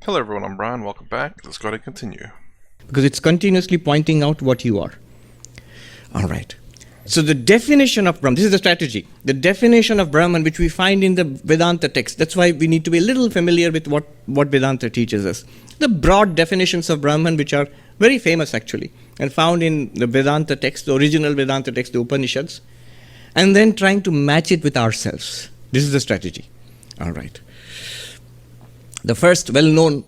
Hello everyone, I'm Brian, welcome back. Let's go ahead and continue. Because it's continuously pointing out what you are. All right. So the definition of Brahman, this is the strategy. The definition of Brahman, which we find in the Vedanta text, that's why we need to be a little familiar with what Vedanta teaches us. The broad definitions of Brahman, which are very famous actually, and found in the Vedanta text, the original Vedanta text, the Upanishads, and then trying to match it with ourselves. This is the strategy. All right. The first well-known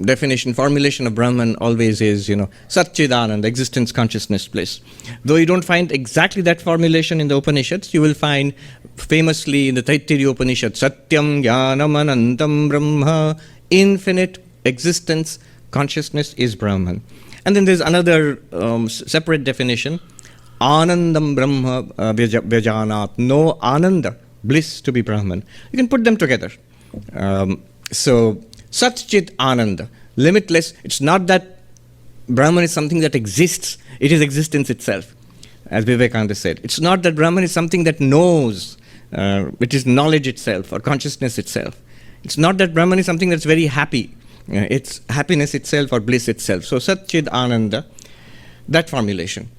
definition, formulation of Brahman always is, Satchidananda, existence, consciousness, bliss. Though you don't find exactly that formulation in the Upanishads, you will find famously in the Taittiriya Upanishad, Satyam Jnanam Anantam Brahma, infinite existence, consciousness is Brahman. And then there's another separate definition, Anandam Brahma Vyajanat, no Ananda, bliss to be Brahman. You can put them together. So, Sat Chit Ananda, limitless. It's not that Brahman is something that exists, it is existence itself, as Vivekananda said. It's not that Brahman is something that knows, it is knowledge itself or consciousness itself. It's not that Brahman is something that's very happy, it's happiness itself or bliss itself. So, Sat Chit Ananda, that formulation.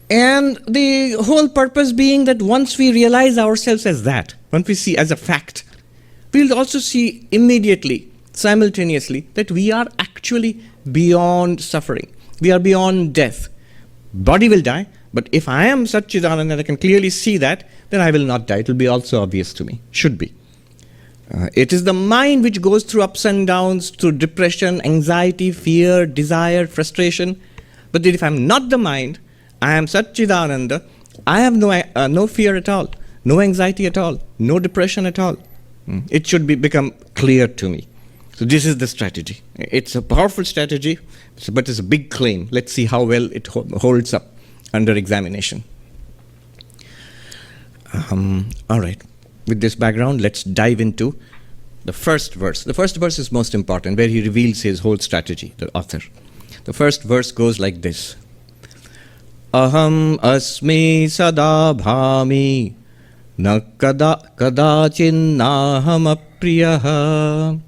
And the whole purpose being that once we realize ourselves as that, once we see as a fact, we'll also see immediately, simultaneously, that we are actually beyond suffering. We are beyond death. Body will die, but if I am Satchidananda and I can clearly see that, then I will not die. It will be also obvious to me. Should be. It is the mind which goes through ups and downs, through depression, anxiety, fear, desire, frustration. But if I'm not the mind, I am Satchidananda, I have no fear at all, no anxiety at all, no depression at all. It should become clear to me. So this is the strategy. It's a powerful strategy, but it's a big claim. Let's see how well it holds up under examination. All right. With this background, let's dive into the first verse. The first verse is most important, where he reveals his whole strategy, the author. The first verse goes like this. Aham asmi sada bhami na kadachin naham apriyaha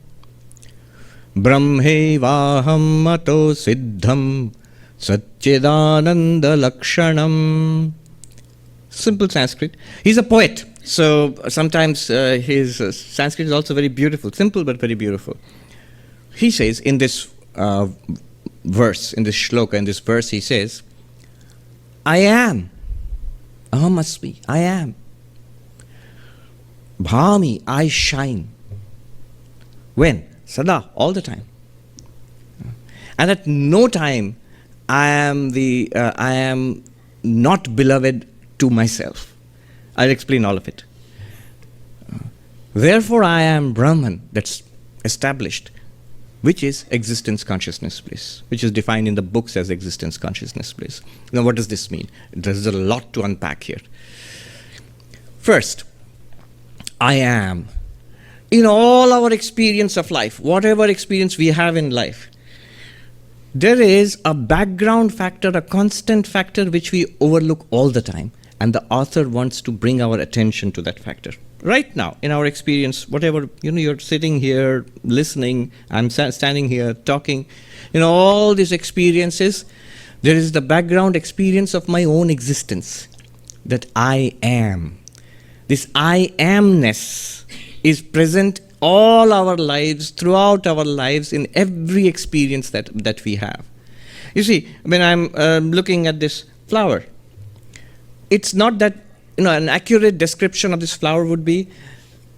brahmevaham mato siddham satchidananda lakshanam. Simple Sanskrit. He's a poet, so sometimes his Sanskrit is also very beautiful, simple but very beautiful. He says in this verse, in this shloka, in this verse, he says, I am. Aham asmi. I am. Bhami. I shine. When? Sada. All the time. And at no time I am not beloved to myself. I'll explain all of it. Therefore I am Brahman. That's established. Which is existence, consciousness, bliss, which is defined in the books as existence, consciousness, bliss. Now, what does this mean? There's a lot to unpack here. First, I am. In all our experience of life, whatever experience we have in life, there is a background factor, a constant factor which we overlook all the time. And the author wants to bring our attention to that factor. Right now, in our experience, whatever, you're sitting here, listening, I'm standing here, talking, all these experiences, there is the background experience of my own existence, that I am. This I amness is present all our lives, throughout our lives, in every experience that we have. You see, when I'm looking at this flower, it's not that, an accurate description of this flower would be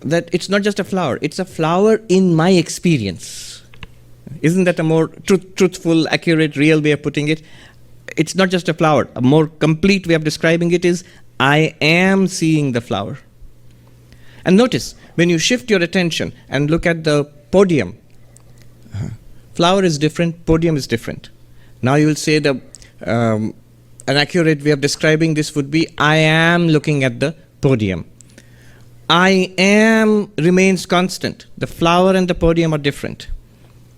that it's not just a flower, it's a flower in my experience. Isn't that a more truthful, accurate, real way of putting it? It's not just a flower. A more complete way of describing it is, I am seeing the flower. And notice, when you shift your attention and look at the podium, flower is different, podium is different. Now you will say an accurate way of describing this would be, I am looking at the podium. I am remains constant. The flower and the podium are different.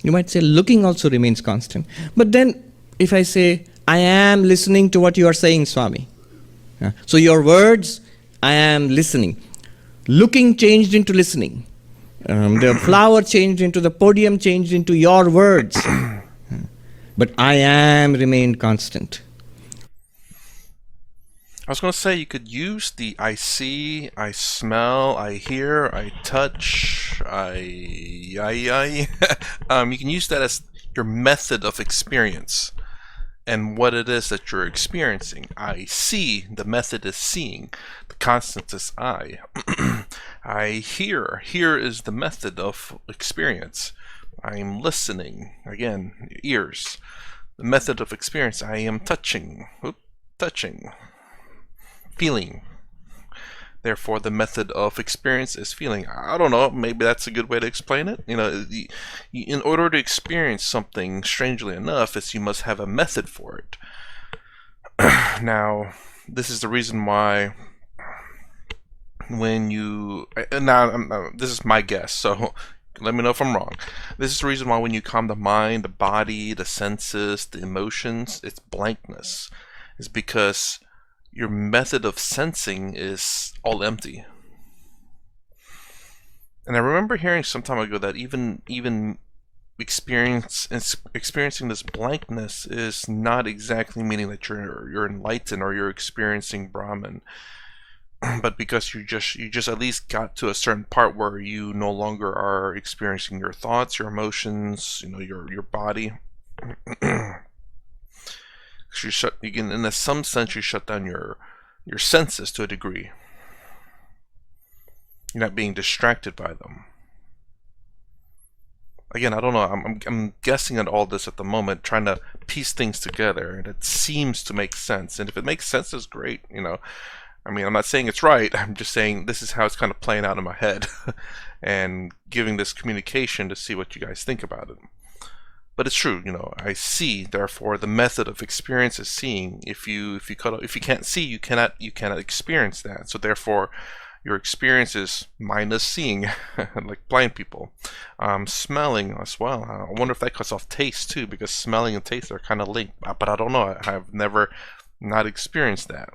You might say looking also remains constant. But then if I say, I am listening to what you are saying, Swami. So your words, I am listening. Looking changed into listening. The flower changed into the podium, changed into your words. But I am remained constant. I was going to say you could use the I see, I smell, I hear, I touch, you can use that as your method of experience and what it is that you're experiencing. I see, the method is seeing. The constant is I. I hear. Hear is the method of experience. I am listening. Again, ears. The method of experience. I am touching. Touching. Feeling. Therefore, the method of experience is feeling. I don't know, maybe that's a good way to explain it. You know, in order to experience something, strangely enough, is you must have a method for it. Now, this is the reason why when you... Now, this is my guess, so let me know if I'm wrong. This is the reason why when you calm the mind, the body, the senses, the emotions, it's blankness. It's because your method of sensing is all empty. And I remember hearing some time ago that even experiencing this blankness is not exactly meaning that you're enlightened or you're experiencing Brahman, but because you just at least got to a certain part where you no longer are experiencing your thoughts, your emotions, you know, your body. You can, in some sense, you shut down your senses to a degree. You're not being distracted by them. Again, I don't know. I'm guessing at all this at the moment, trying to piece things together, and it seems to make sense. And if it makes sense, it's great. You know, I mean, I'm not saying it's right. I'm just saying this is how it's kind of playing out in my head, and giving this communication to see what you guys think about it. But it's true, you know. I see. Therefore, the method of experience is seeing. If you can't see, you cannot experience that. So therefore, your experience is minus seeing, like blind people. Smelling as well. I wonder if that cuts off taste too, because smelling and taste are kind of linked. But I don't know. I've never not experienced that.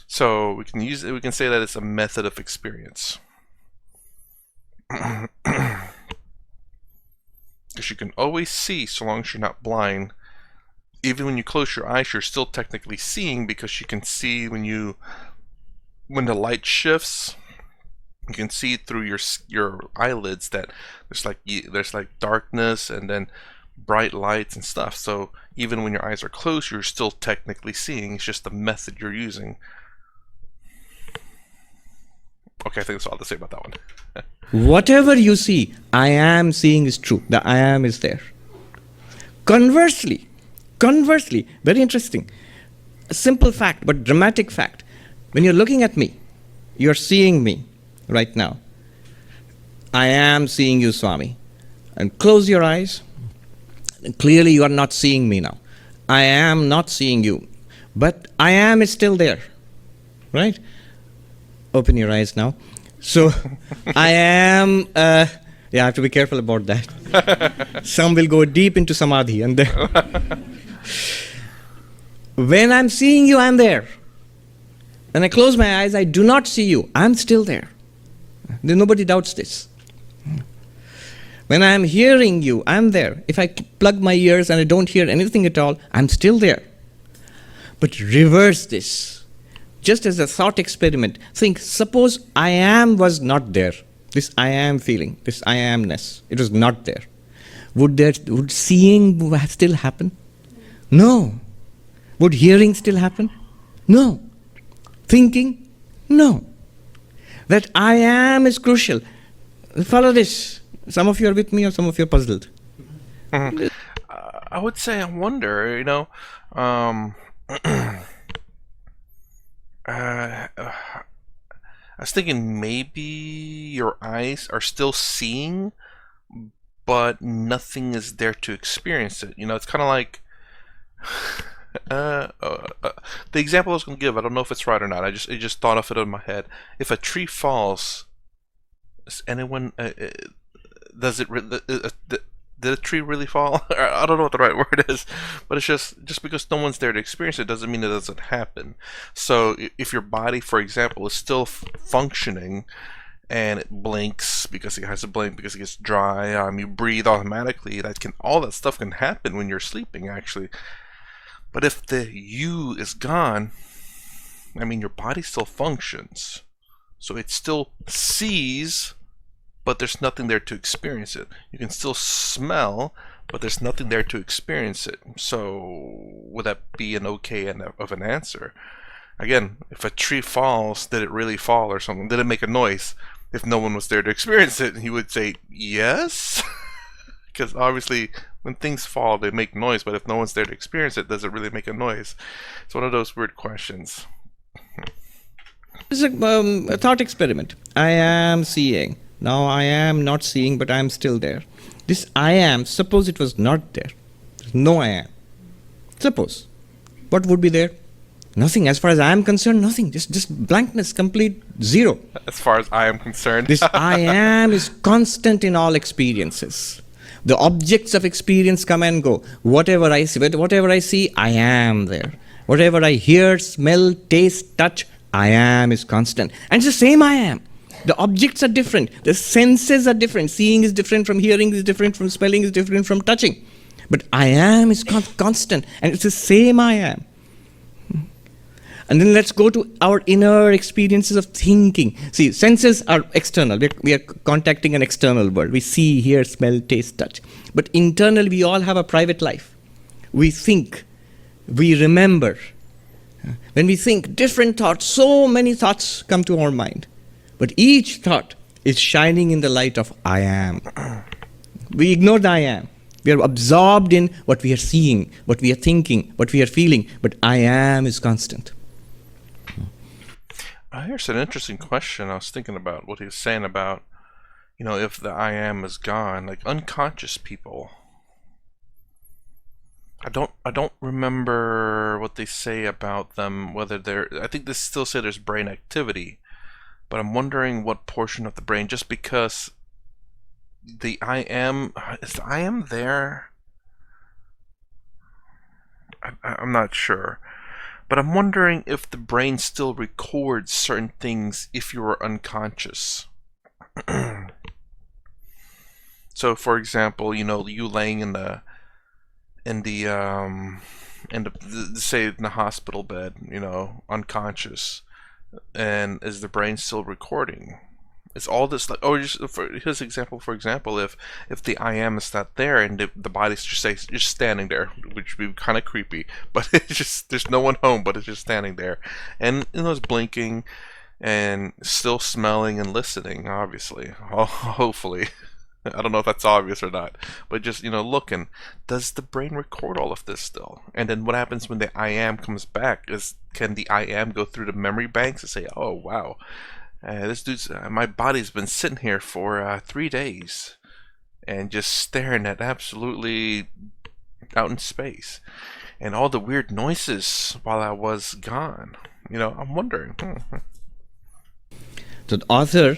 So we can use it. We can say that it's a method of experience. Because you can always see so long as you're not blind. Even when you close your eyes, you're still technically seeing, because you can see when the light shifts. You can see through your eyelids that there's like darkness and then bright lights and stuff. So even when your eyes are closed, you're still technically seeing. It's just the method you're using. Okay, I think that's all I have to say about that one. Whatever you see, I am seeing is true. The I am is there. Conversely, very interesting. A simple fact, but dramatic fact. When you're looking at me, you're seeing me right now. I am seeing you, Swami. And close your eyes. And clearly you are not seeing me now. I am not seeing you. But I am is still there. Right? Open your eyes now. So, I am, I have to be careful about that. Some will go deep into samadhi. And then when I'm seeing you, I'm there. When I close my eyes, I do not see you. I'm still there. Nobody doubts this. When I'm hearing you, I'm there. If I plug my ears and I don't hear anything at all, I'm still there. But reverse this. Just as a thought experiment, think, suppose I am was not there. This I am feeling, this I amness, it was not there. Would seeing still happen? No. Would hearing still happen? No. Thinking? No. That I am is crucial. Follow this. Some of you are with me or some of you are puzzled. Mm-hmm. I would say, I wonder, you know, I was thinking maybe your eyes are still seeing, but nothing is there to experience it. You know, it's kind of like the example I was going to give. I don't know if it's right or not. I just thought of it in my head. If a tree falls, does anyone does it? Did a tree really fall? I don't know what the right word is, but it's just because no one's there to experience it doesn't mean it doesn't happen. So if your body, for example, is still functioning, and it blinks because it has to blink because it gets dry. You breathe automatically. All that stuff can happen when you're sleeping, actually. But if the you is gone, I mean, your body still functions. So it still sees, but there's nothing there to experience it. You can still smell, but there's nothing there to experience it. So would that be an okay of an answer? Again, if a tree falls, did it really fall or something? Did it make a noise? If no one was there to experience it, he would say yes. Because obviously, when things fall, they make noise, but if no one's there to experience it, does it really make a noise? It's one of those weird questions. It's a thought experiment. I am seeing. Now I am not seeing, but I am still there. This I am, suppose it was not there. There's no I am. Suppose. What would be there? Nothing. As far as I am concerned, nothing. Just blankness, complete zero. As far as I am concerned. This I am is constant in all experiences. The objects of experience come and go. Whatever I see, I am there. Whatever I hear, smell, taste, touch, I am is constant. And it's the same I am. The objects are different. The senses are different. Seeing is different from hearing, is different from smelling, is different from touching. But I am is constant. And it's the same I am. And then let's go to our inner experiences of thinking. See, senses are external. We are contacting an external world. We see, hear, smell, taste, touch. But internally, we all have a private life. We think. We remember. When we think, different thoughts, so many thoughts come to our mind. But each thought is shining in the light of I am. We ignore the I am. We are absorbed in what we are seeing, what we are thinking, what we are feeling. But I am is constant. Here's an interesting question. I was thinking about what he was saying about, if the I am is gone, like unconscious people. I don't remember what they say about them, whether I think they still say there's brain activity, but I'm wondering what portion of the brain, just because is the I am there? I'm not sure. But I'm wondering if the brain still records certain things if you were unconscious. So, for example, you laying say in the hospital bed, unconscious, and is the brain still recording? It's all this, like, just for his example, if the I am is not there and the body's just standing there, which would be kind of creepy, but it's just, there's no one home, but it's just standing there, and it's blinking and still smelling and listening, obviously, hopefully. I don't know if that's obvious or not, but just, looking. Does the brain record all of this still? And then what happens when the I am comes back? Can the I am go through the memory banks and say, oh, wow, this dude's, my body's been sitting here for 3 days and just staring at absolutely out in space. And all the weird noises while I was gone. I'm wondering. So the author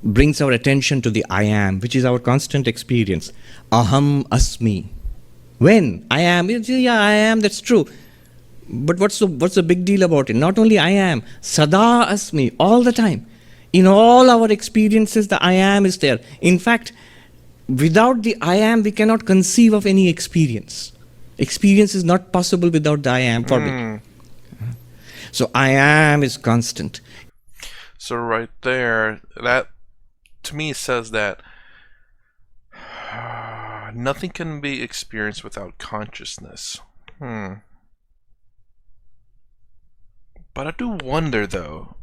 brings our attention to the I am, which is our constant experience. Aham asmi. When I am, yeah, I am, that's true. But what's the big deal about it? Not only I am, sada asmi, all the time. In all our experiences, the I am is there. In fact, without the I am, we cannot conceive of any experience. Experience is not possible without the I am for me. So I am is constant. So right there, that to me says that nothing can be experienced without consciousness. But I do wonder, though,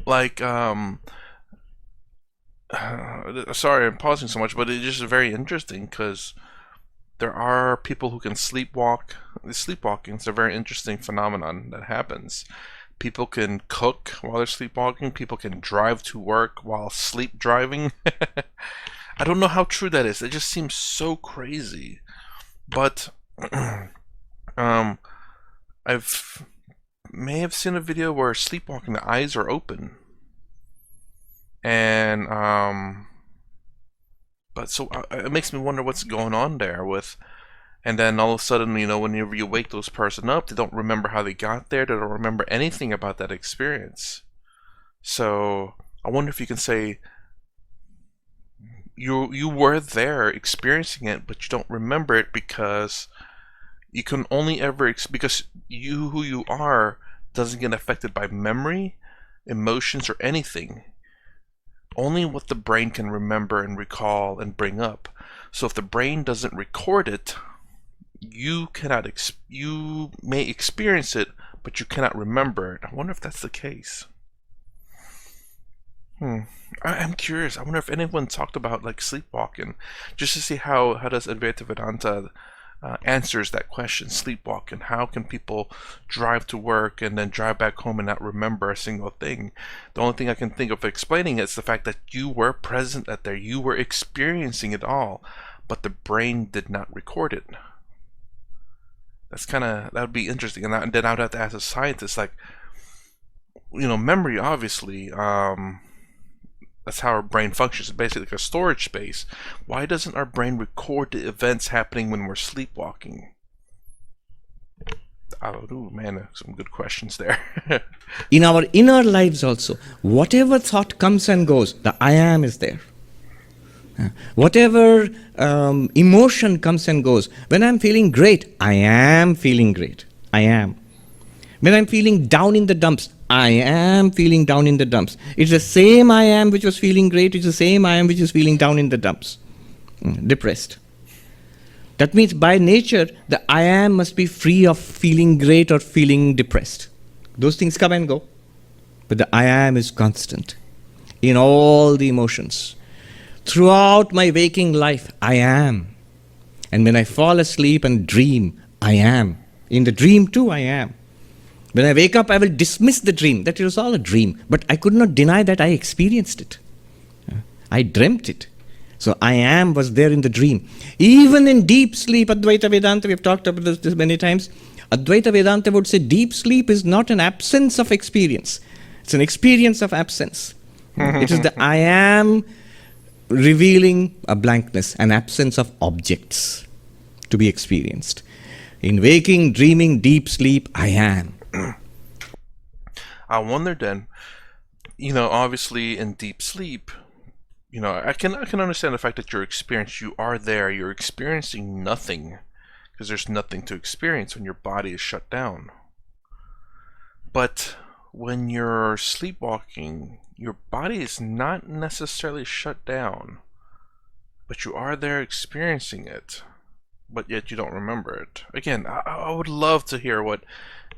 like, sorry I'm pausing so much, but it's just very interesting because there are people who can sleepwalk. Sleepwalking is a very interesting phenomenon that happens. People can cook while they're sleepwalking. People can drive to work while sleep driving. I don't know how true that is. It just seems so crazy. But I've may have seen a video where sleepwalking, the eyes are open, and but so it makes me wonder what's going on there with. And then all of a sudden, whenever you wake those person up, they don't remember how they got there. They don't remember anything about that experience. So I wonder if you can say you were there experiencing it, but you don't remember it because you can only ever because you who you are doesn't get affected by memory, emotions, or anything. Only what the brain can remember and recall and bring up. So if the brain doesn't record it, you cannot you may experience it, but you cannot remember it. I wonder if that's the case. I'm curious. I wonder if anyone talked about like sleepwalking, just to see how does Advaita Vedanta answers that question. Sleepwalking. How can people drive to work and then drive back home and not remember a single thing? The only thing I can think of explaining it is the fact that you were present at there. You were experiencing it all, but the brain did not record it. That's that would be interesting. And then I would have to ask a scientist, like, memory, obviously. That's how our brain functions. It's basically like a storage space. Why doesn't our brain record the events happening when we're sleepwalking? Oh, man, some good questions there. In our inner lives also, whatever thought comes and goes, the I am is there. Whatever emotion comes and goes, when I'm feeling great, I am feeling great. I am. When I'm feeling down in the dumps, I am feeling down in the dumps. It's the same I am which was feeling great, it's the same I am which is feeling down in the dumps, depressed. That means by nature, the I am must be free of feeling great or feeling depressed. Those things come and go. But the I am is constant in all the emotions. Throughout my waking life, I am. And when I fall asleep and dream, I am. In the dream too, I am. When I wake up, I will dismiss the dream, that it was all a dream. But I could not deny that I experienced it. I dreamt it. So I am was there in the dream. Even in deep sleep, Advaita Vedanta, we have talked about this many times, Advaita Vedanta would say deep sleep is not an absence of experience. It's an experience of absence. It is the I am revealing a blankness, an absence of objects to be experienced. In waking, dreaming, deep sleep, I am. I wonder then, obviously in deep sleep, I can understand the fact that you are there, you're experiencing nothing, because there's nothing to experience when your body is shut down. But when you're sleepwalking, your body is not necessarily shut down, but you are there experiencing it, but yet you don't remember it. Again, I would love to hear what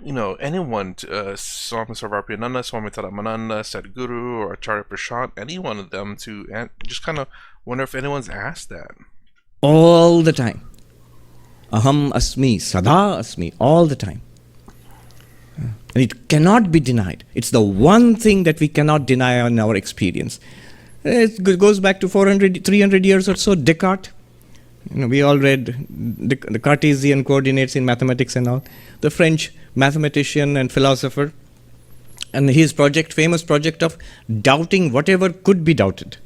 anyone, Swami Sarvapriyananda, Swami Taramananda, Sadhguru, or Acharya Prashant, any one of them, to just kind of wonder if anyone's asked that. All the time. Aham asmi, sada asmi, all the time. And it cannot be denied. It's the one thing that we cannot deny in our experience. It goes back to 300 years or so, Descartes. We all read the Cartesian coordinates in mathematics and all. The French mathematician and philosopher, and his famous project of doubting whatever could be doubted.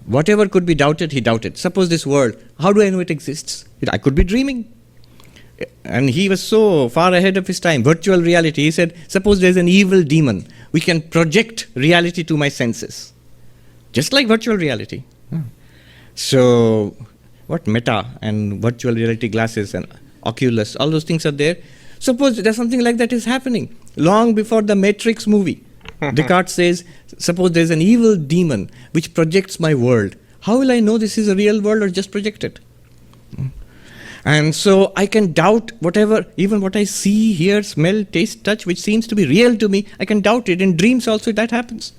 Whatever could be doubted, he doubted. Suppose this world, how do I know it exists? I could be dreaming. And he was so far ahead of his time. Virtual reality, he said, suppose there's an evil demon. We can project reality to my senses. Just like virtual reality. So, what Meta and virtual reality glasses and Oculus, all those things are there. Suppose there's something like that is happening. Long before the Matrix movie, Descartes says, suppose there's an evil demon which projects my world. How will I know this is a real world or just projected? And so I can doubt whatever, even what I see, hear, smell, taste, touch, which seems to be real to me, I can doubt it. In dreams also that happens.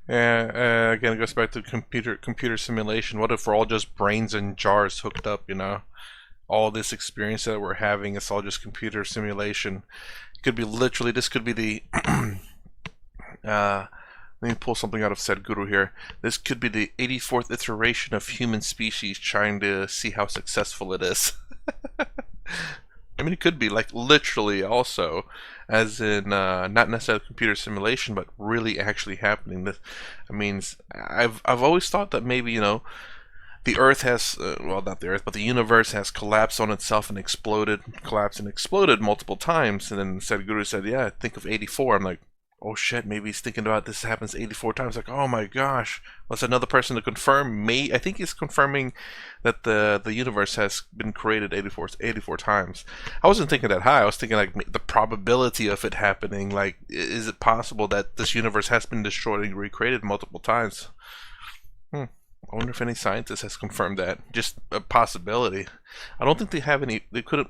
Again, it goes back to computer simulation. What if we're all just brains in jars hooked up, All this experience that we're having, it's all just computer simulation. It could be literally, this could be the, let me pull something out of Sadhguru here. This could be the 84th iteration of human species trying to see how successful it is. I mean, it could be like literally also, as in not necessarily computer simulation, but really actually happening. This, I mean, I've always thought that maybe the Earth has, well, not the Earth, but the universe has collapsed on itself and exploded, collapsed and exploded multiple times. And then Sadhguru said, "Yeah, think of '84." I'm like, oh shit, maybe he's thinking about this happens 84 times. Like, oh my gosh, what's another person to confirm? I think he's confirming that the universe has been created 84 times. I wasn't thinking that high. I was thinking like the probability of it happening. Like, is it possible that this universe has been destroyed and recreated multiple times? I wonder if any scientist has confirmed that. Just a possibility. I don't think they have any. They couldn't.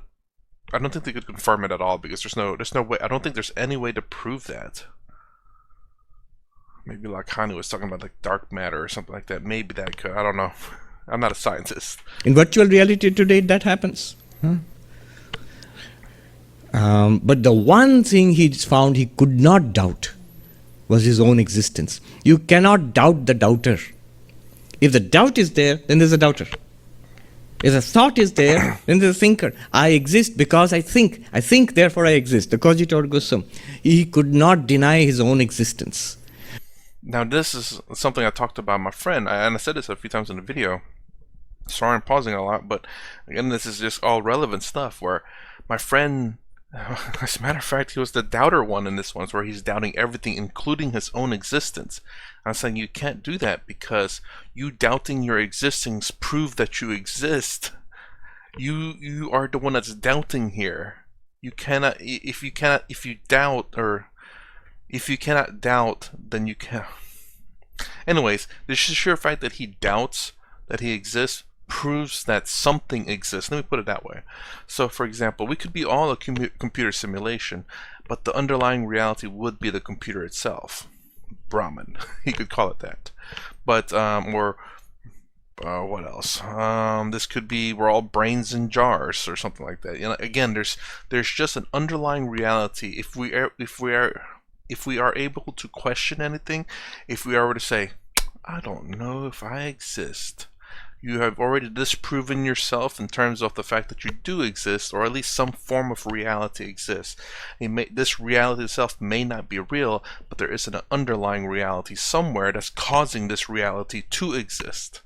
I don't think they could confirm it at all because there's no way. I don't think there's any way to prove that. Maybe Lacan was talking about like dark matter or something like that. Maybe that could. I don't know. I'm not a scientist. In virtual reality today, that happens. But the one thing he found he could not doubt was his own existence. You cannot doubt the doubter. If the doubt is there, then there's a doubter. If the thought is there, then there's a thinker. I exist because I think. I think, therefore I exist. The cogito ergo sum. He could not deny his own existence. Now, this is something I talked about with my friend, and I said this a few times in the video. Sorry I'm pausing a lot, but again, this is just all relevant stuff where my friend, as a matter of fact, he was the doubter one in this one, where he's doubting everything, including his own existence. I'm saying you can't do that because you doubting your existence prove that you exist. You are the one that's doubting here. You cannot, if you doubt, then you can't. Anyways, the sheer fact that he doubts that he exists proves that something exists. Let me put it that way. So, for example, we could be all a computer simulation, but the underlying reality would be the computer itself. Brahman, he could call it that. But what else? This could be we're all brains in jars or something like that. You know, again, there's just an underlying reality. If we are able to question anything, if we are able to say, I don't know if I exist, you have already disproven yourself in terms of the fact that you do exist, or at least some form of reality exists. This reality itself may not be real, but there is an underlying reality somewhere that's causing this reality to exist.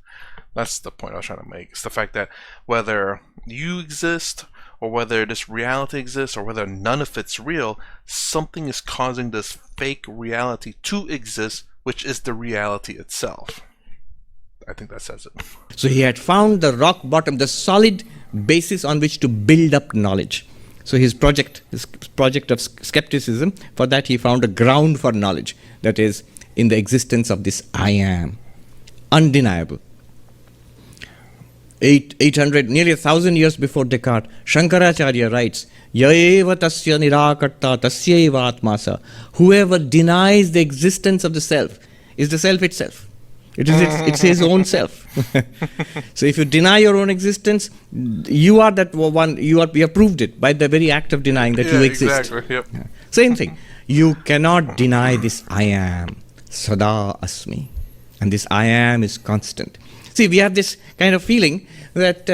That's the point I was trying to make. It's the fact that whether you exist, or whether this reality exists, or whether none of it's real, something is causing this fake reality to exist, which is the reality itself. I think that says it. So he had found the rock bottom, the solid basis on which to build up knowledge. So his project of skepticism, for that he found a ground for knowledge, that is, in the existence of this I am. Undeniable. 800, nearly 1,000 years before Descartes, Shankaracharya writes, Yaeva tasya nirakarta tasyeva atmasa. Whoever denies the existence of the self is the self itself. It's his own self. So if you deny your own existence, you are that one. We have proved it by the very act of denying that you exist. Exactly. Yep. Same thing. You cannot deny this I am. Sada asmi. And this I am is constant. See, we have this kind of feeling that,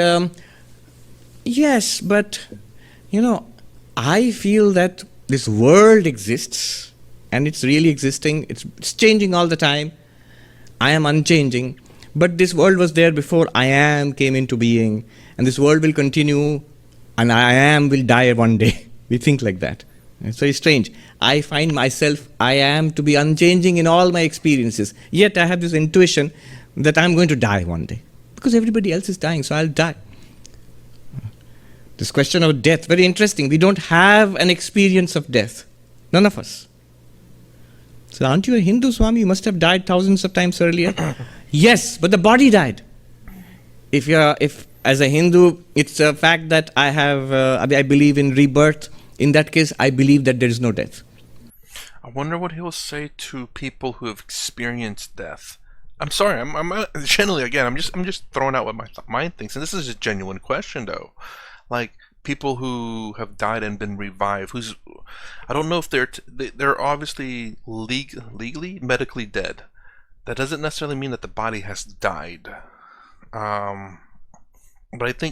yes, but, I feel that this world exists and it's really existing. It's changing all the time. I am unchanging. But this world was there before I am came into being. And this world will continue and I am will die one day. We think like that. It's very strange. I find myself, I am to be unchanging in all my experiences. Yet I have this intuition that I'm going to die one day. Because everybody else is dying, so I'll die. This question of death, very interesting. We don't have an experience of death. None of us. So aren't you a Hindu, Swami? You must have died thousands of times earlier. Yes, but the body died. If as a Hindu, it's a fact that I believe in rebirth. In that case, I believe that there is no death. I wonder what he will say to people who have experienced death. I'm sorry. I'm generally, again, I'm just throwing out what my mind thinks, and this is a genuine question, though. Like people who have died and been revived. I don't know if they're obviously legally medically dead. That doesn't necessarily mean that the body has died. But I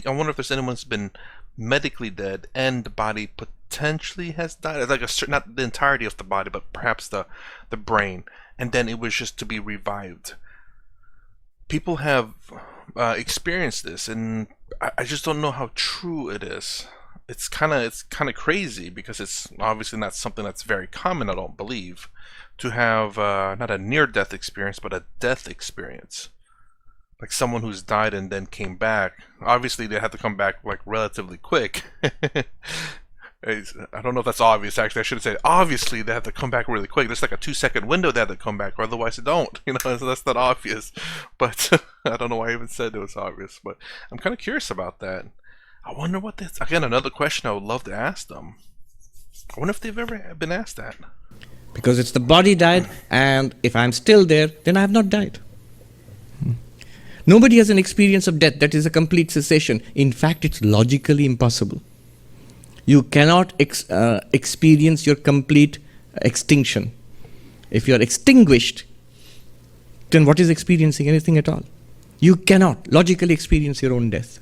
wonder if there's anyone who's been medically dead and the body potentially has died. Like not the entirety of the body, but perhaps the brain, and then it was just to be revived. People have experienced this, and I just don't know how true it is. it's kind of crazy because it's obviously not something that's very common, I don't believe, to have not a near-death experience, but a death experience. Like someone who's died and then came back. Obviously, they have to come back like relatively quick. I don't know if that's obvious. Actually, I should have said obviously they have to come back really quick. There's like a 2-second window they have to come back, or otherwise they don't. So that's not obvious. But I don't know why I even said it was obvious. But I'm kind of curious about that. I wonder what this. Again, another question I would love to ask them. I wonder if they've ever been asked that. Because it's the body died, and if I'm still there, then I have not died. Nobody has an experience of death that is a complete cessation. In fact, it's logically impossible. You cannot experience your complete extinction. If you are extinguished, then what is experiencing anything at all? You cannot logically experience your own death.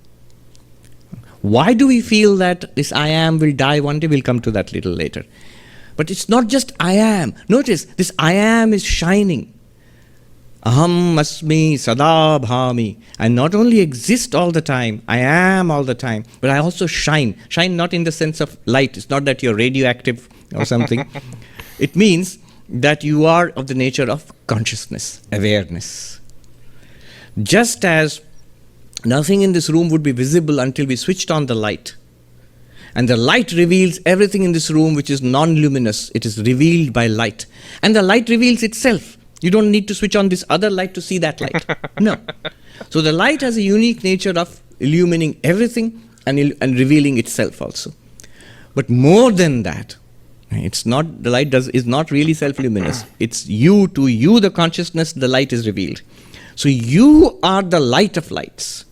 Why do we feel that this I am will die one day? We'll come to that little later. But it's not just I am. Notice, this I am is shining. Aham asmi sada bhami. I not only exist all the time, I am all the time, but I also shine. Shine not in the sense of light. It's not that you're radioactive or something. It means that you are of the nature of consciousness, awareness. Just as nothing in this room would be visible until we switched on the light. And the light reveals everything in this room which is non-luminous. It is revealed by light. And the light reveals itself. You don't need to switch on this other light to see that light. No. So the light has a unique nature of illumining everything and revealing itself also. But more than that, it's not, the light is not really self-luminous. It's you, to you the consciousness, the light is revealed. So you are the light of lights.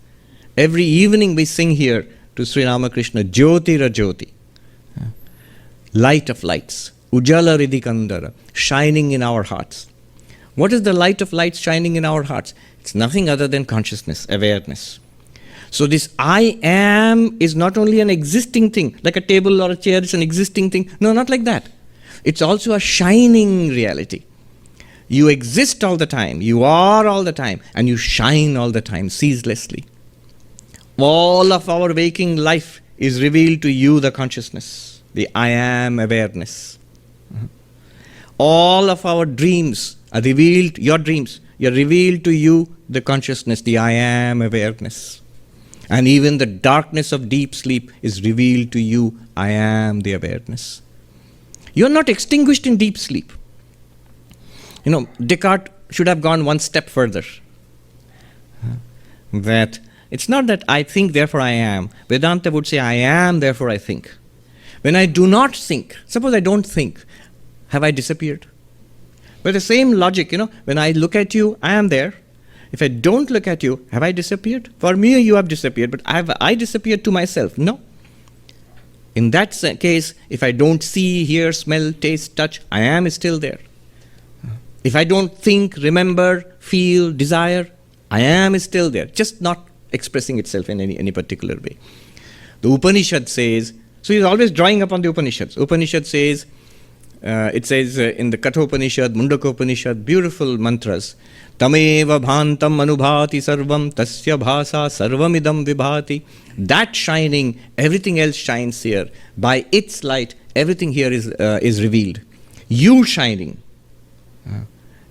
Every evening we sing here to Sri Ramakrishna, Jyoti Ra Jyoti. Light of lights. Ujala Riddhi Kandara. Shining in our hearts. What is the light of lights shining in our hearts? It's nothing other than consciousness, awareness. So this I am is not only an existing thing, like a table or a chair is an existing thing. No, not like that. It's also a shining reality. You exist all the time, you are all the time, and you shine all the time, ceaselessly. All of our waking life is revealed to you, the consciousness, the I am awareness. All of our dreams are revealed, your dreams, are revealed to you, the consciousness, the I am awareness. And even the darkness of deep sleep is revealed to you, I am the awareness. You are not extinguished in deep sleep. Descartes should have gone one step further. That it's not that I think, therefore I am. Vedanta would say, I am, therefore I think. When I do not think, suppose I don't think, have I disappeared? By the same logic, when I look at you, I am there. If I don't look at you, have I disappeared? For me, you have disappeared, but have I disappeared to myself? No. In that case, if I don't see, hear, smell, taste, touch, I am still there. If I don't think, remember, feel, desire, I am still there, just not expressing itself in any particular way. The Upanishad says, so he's always drawing upon the Upanishads. Upanishad says, it says in the Kathopanishad, Mundakopanishad, beautiful mantras, Tameva bhantam anubhati sarvam tasya bhasa sarvamidam vibhati. That shining, everything else shines here. By its light, everything here is revealed. You shining,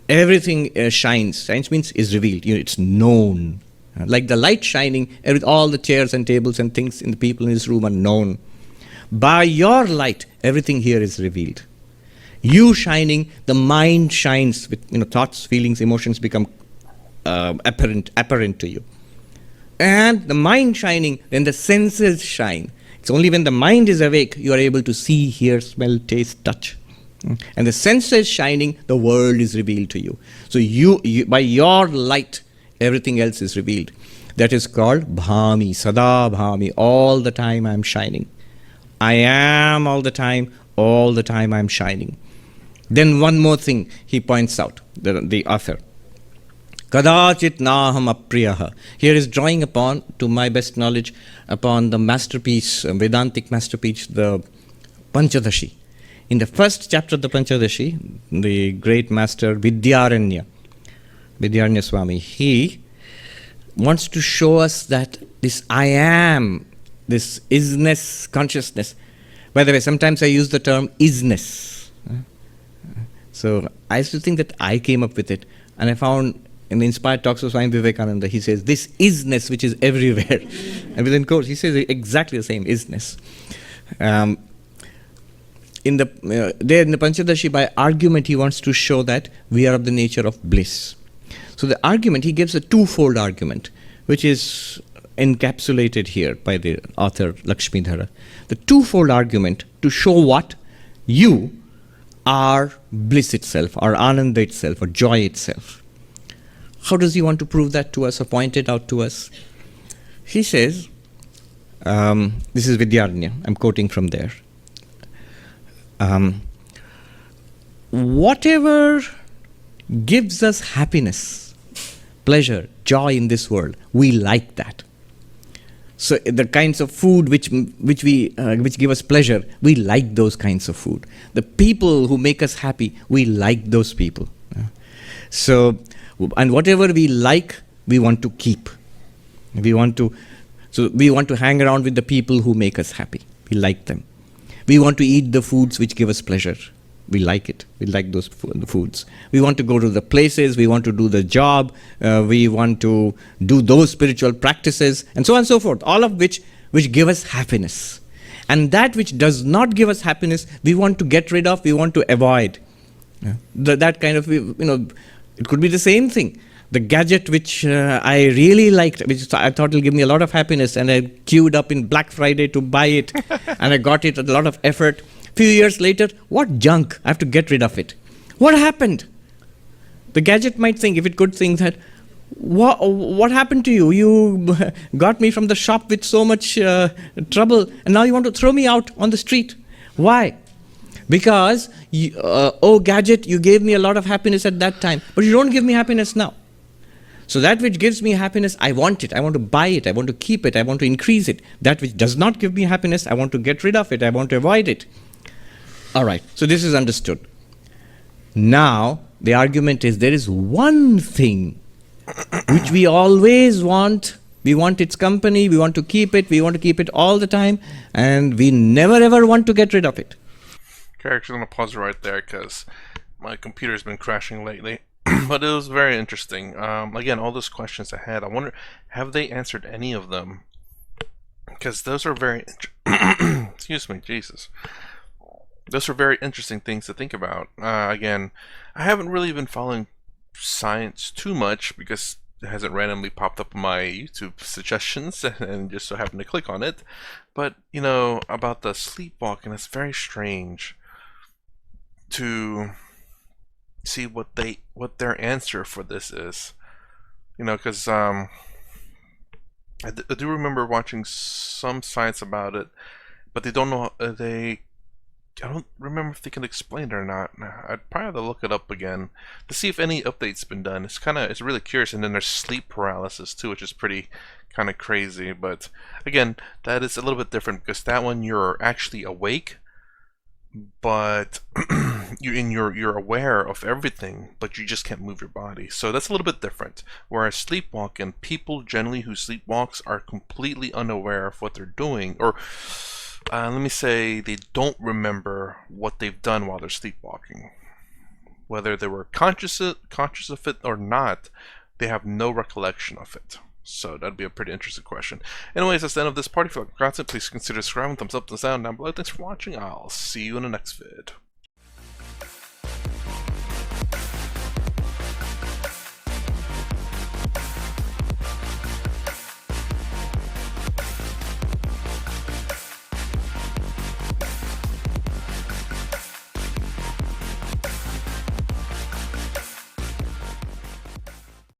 everything shines. Shines means is revealed. It's known. Like the light shining, all the chairs and tables and things in the people in this room are known. By your light, everything here is revealed. You shining, the mind shines with thoughts, feelings, emotions become apparent to you. And the mind shining, then the senses shine. It's only when the mind is awake you are able to see, hear, smell, taste, touch. And the senses shining, the world is revealed to you. So you by your light, everything else is revealed. That is called bhami, sada bhami. All the time I am shining. I am all the time I am shining. Then one more thing he points out, the author. Kadachit naham apriyaha. Here is drawing upon, to my best knowledge, upon the masterpiece, Vedantic masterpiece, the Panchadashi. In the first chapter of the Panchadashi, the great master Vidyaranya Swami, he wants to show us that this I am this isness consciousness. By the way, sometimes I use the term isness. So I used to think that I came up with it, and I found in the Inspired Talks of Swami Vivekananda, he says, this isness which is everywhere. And within quotes, he says exactly the same, isness. There in the Panchadashi, by argument, he wants to show that we are of the nature of bliss. So the argument, he gives a twofold argument, which is encapsulated here by the author Lakshmidhara. The twofold argument to show what? You are bliss itself, or Ananda itself, or joy itself. How does he want to prove that to us, or point it out to us? He says, this is Vidyaranya, I'm quoting from there. Whatever gives us happiness, pleasure, joy in this world, we like that. So the kinds of food which give us pleasure, we like those kinds of food. The people who make us happy, we like those people. So, and whatever we like, we want to keep. We want to hang around with the people who make us happy. We like them. We want to eat the foods which give us pleasure. We like it. We like those foods. We want to go to the places. We want to do the job. We want to do those spiritual practices, and so on and so forth. All of which give us happiness. And that which does not give us happiness, we want to get rid of. We want to avoid. That kind of, it could be the same thing. The gadget which I really liked, which I thought will give me a lot of happiness, and I queued up in Black Friday to buy it, and I got it with a lot of effort. Few years later, what junk, I have to get rid of it. What happened? The gadget might think, if it could think that, what happened to you? You got me from the shop with so much trouble, and now you want to throw me out on the street. Why? Because, oh gadget, you gave me a lot of happiness at that time, but you don't give me happiness now. So that which gives me happiness, I want it. I want to buy it. I want to keep it. I want to increase it. That which does not give me happiness, I want to get rid of it. I want to avoid it. All right, so this is understood. Now, the argument is there is one thing which we always want. We want its company, we want to keep it all the time, and we never ever want to get rid of it. Okay, actually, I'm going to pause right there because my computer's been crashing lately. But it was very interesting. Again, all those questions I had, I wonder, have they answered any of them? Because those are very... Excuse me, Jesus. Those are very interesting things to think about. Again, I haven't really been following science too much because it hasn't randomly popped up in my YouTube suggestions and just so happened to click on it. But, about the sleepwalking, it's very strange to see what their answer for this is. Because I do remember watching some science about it, but they don't know, I don't remember if they can explain it or not. I'd probably have to look it up again to see if any updates been done. It's really curious. And then there's sleep paralysis too, which is pretty kind of crazy. But again, that is a little bit different because that one you're actually awake, but you're aware of everything, but you just can't move your body. So that's a little bit different. Whereas sleepwalking, people generally who sleepwalks are completely unaware of what they're doing, or let me say they don't remember what they've done while they're sleepwalking. Whether they were conscious of it or not, they have no recollection of it. So that'd be a pretty interesting question. Anyways, that's the end of this party. If you like content, please consider subscribing, thumbs up, thumbs down below. Thanks for watching. I'll see you in the next vid.